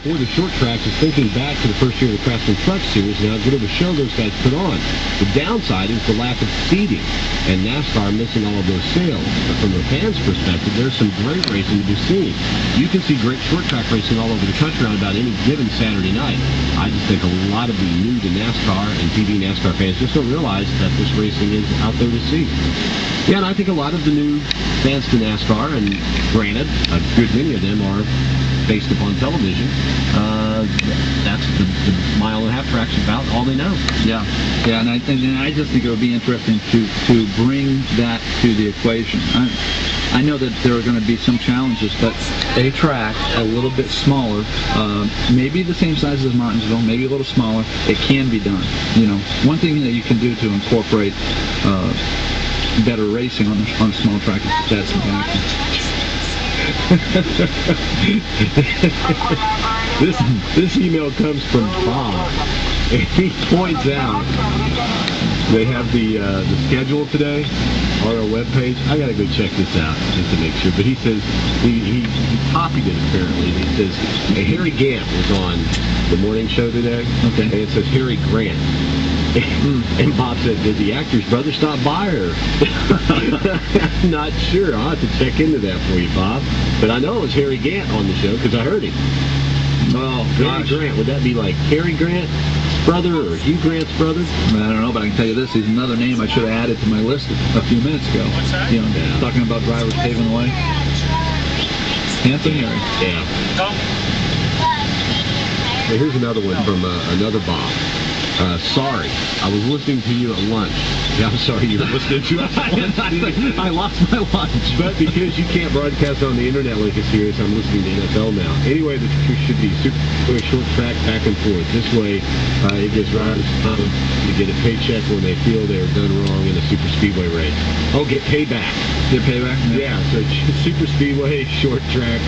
for the short tracks is thinking back to the first year of the Craftsman Truck Series and how good of a show those guys put on. The downside is the lack of seating, and NASCAR missing all of those sales. But from a fan's perspective, there's some great racing to be seen. You can see great short track racing all over the country on about any given Saturday night. I just think a lot of the new to NASCAR and TV NASCAR fans just don't realize that this racing is out there to see. Yeah, and I think a lot of the new fans to NASCAR, and granted, a good many of them are based upon television, that's the mile-and-a-half track's about all they know. Yeah, and I just think it would be interesting to bring that to the equation. I know that there are going to be some challenges, but a track a little bit smaller, maybe the same size as Martinsville, maybe a little smaller, it can be done. You know, one thing that you can do to incorporate better racing on a small track is add some action. This email comes from Bob, and he points out they have the schedule today on our webpage. I gotta go check this out just to make sure. But he says he copied it apparently. He says Harry Gant was on the morning show today. Okay. And it says Harry Grant. And Bob said, did the actor's brother stop by, or? I'm not sure. I'll have to check into that for you, Bob. But I know it was Harry Gant on the show because I heard him. Oh, Harry Grant. Would that be like Harry Grant's brother or Hugh Grant's brother? I don't know, but I can tell you this. He's another name I should have added to my list a few minutes ago. What's that? You know, talking about drivers paving the way. Anthony Harry. Yeah. Well, here's another one from another Bob. Sorry, I was listening to you at lunch. Yeah, I'm sorry you were listening to us at lunch. I lost my lunch. But because you can't broadcast on the internet like a series, I'm listening to NFL now. Anyway, the truth should be super short track back and forth. This way, it gives riders time to get a paycheck when they feel they're done wrong in a super speedway race. Oh, get payback. Get payback? Yeah, so super speedway, short track.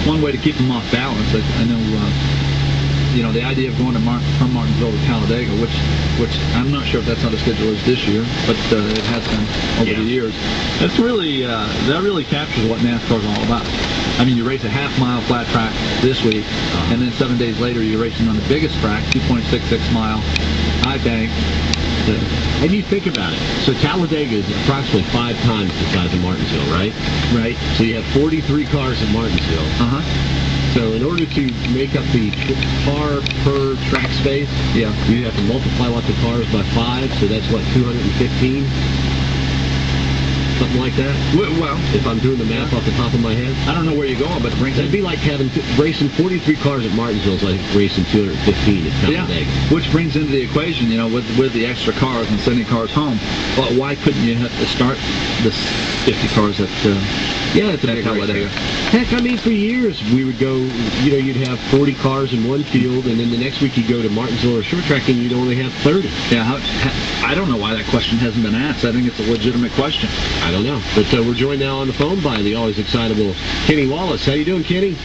One way to keep them off balance, I know... you know, the idea of going from Martinsville to Talladega, which I'm not sure if that's how the schedule is this year, but it has been over the years. That's really that really captures what NASCAR is all about. I mean, you race a half-mile flat track this week, and then 7 days later you're racing on the biggest track, 2.66 mile high bank. And you think about it. So Talladega is approximately 5 times the size of Martinsville, right? Right. So you have 43 cars at Martinsville. So in order to make up the car per track space, you have to multiply lots of cars by 5, so that's what, 215? Something like that? Well, if I'm doing the math off the top of my head. I don't know where you're going, but it brings it'd be like having racing 43 cars at Martinsville is like racing 215 at Talladega. Which brings into the equation, you know, with the extra cars and sending cars home. Well, why couldn't you have to start this 50 cars at Talladega? Heck, I mean, for years we would go, you know, you'd have 40 cars in one field, and then the next week you'd go to Martinsville or short track and you'd only have 30. Yeah, I don't know why that question hasn't been asked. I think it's a legitimate question. I don't know. But we're joined now on the phone by the always excitable Kenny Wallace. How you doing, Kenny?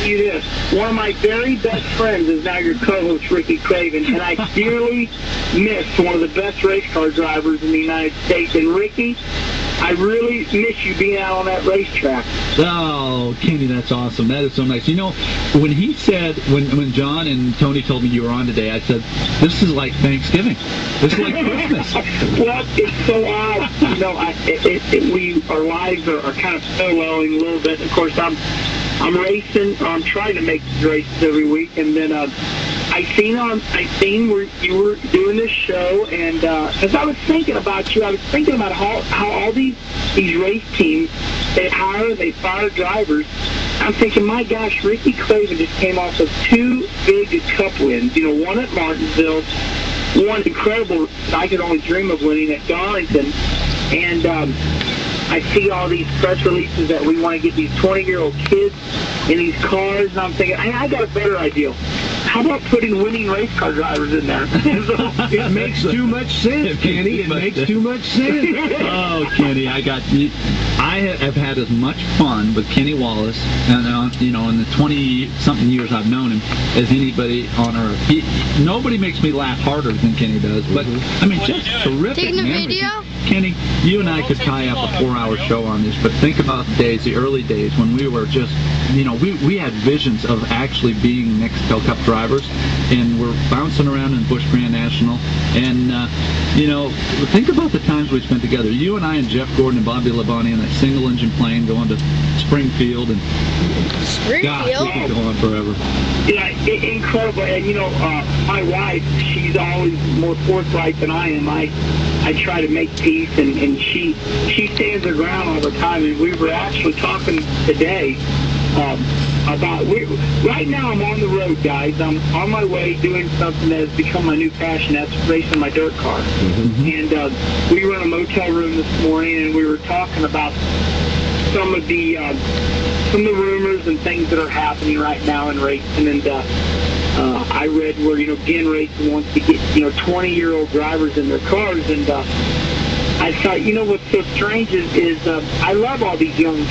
This. One of my very best friends is now your co-host, Ricky Craven, and I dearly miss one of the best race car drivers in the United States. And Ricky, I really miss you being out on that racetrack. Oh, Kenny, that's awesome. That is so nice. You know, when he said, when John and Tony told me you were on today, I said, this is like Thanksgiving. This is like Christmas. Well, it's so odd. You know, our lives are kind of paralleling a little bit. Of course, I'm racing. I'm trying to make these races every week, and then I seen where you were doing this show, and as I was thinking about you, I was thinking about how all these race teams, they hire and they fire drivers. I'm thinking, my gosh, Ricky Craven just came off of 2 big Cup wins. You know, one at Martinsville, one incredible I could only dream of winning at Darlington, and I see all these press releases that we want to get these 20-year-old kids in these cars, and I'm thinking, I got a better idea. how about putting winning race car drivers in there? It makes too much sense, Kenny. It makes too much sense. Oh, Kenny, I have had as much fun with Kenny Wallace, and in the 20-something years I've known him, as anybody on earth. Nobody makes me laugh harder than Kenny does. But I mean, just terrific Taking a memories. video? Kenny, you and I could tie up a 4-hour show on this, but think about the days, the early days, when we were just, we had visions of actually being Nextel Cup drivers, and we're bouncing around in Busch Grand National, and, think about the times we spent together. You and I and Jeff Gordon and Bobby Labonte in that single-engine plane going to Springfield, and gosh, we could go on forever. Yeah, incredible. And my wife, she's always more forthright than I am. I try to make peace, and she stands her ground all the time. And we were actually talking today about right now I'm on the road, guys. I'm on my way doing something that has become my new passion. That's racing my dirt car. And we were in a motel room this morning, and we were talking about some of the rumors and things that are happening right now in racing. And I read where Ginn Racing wants to get 20-year-old drivers in their cars, and I thought, what's so strange is I love all these young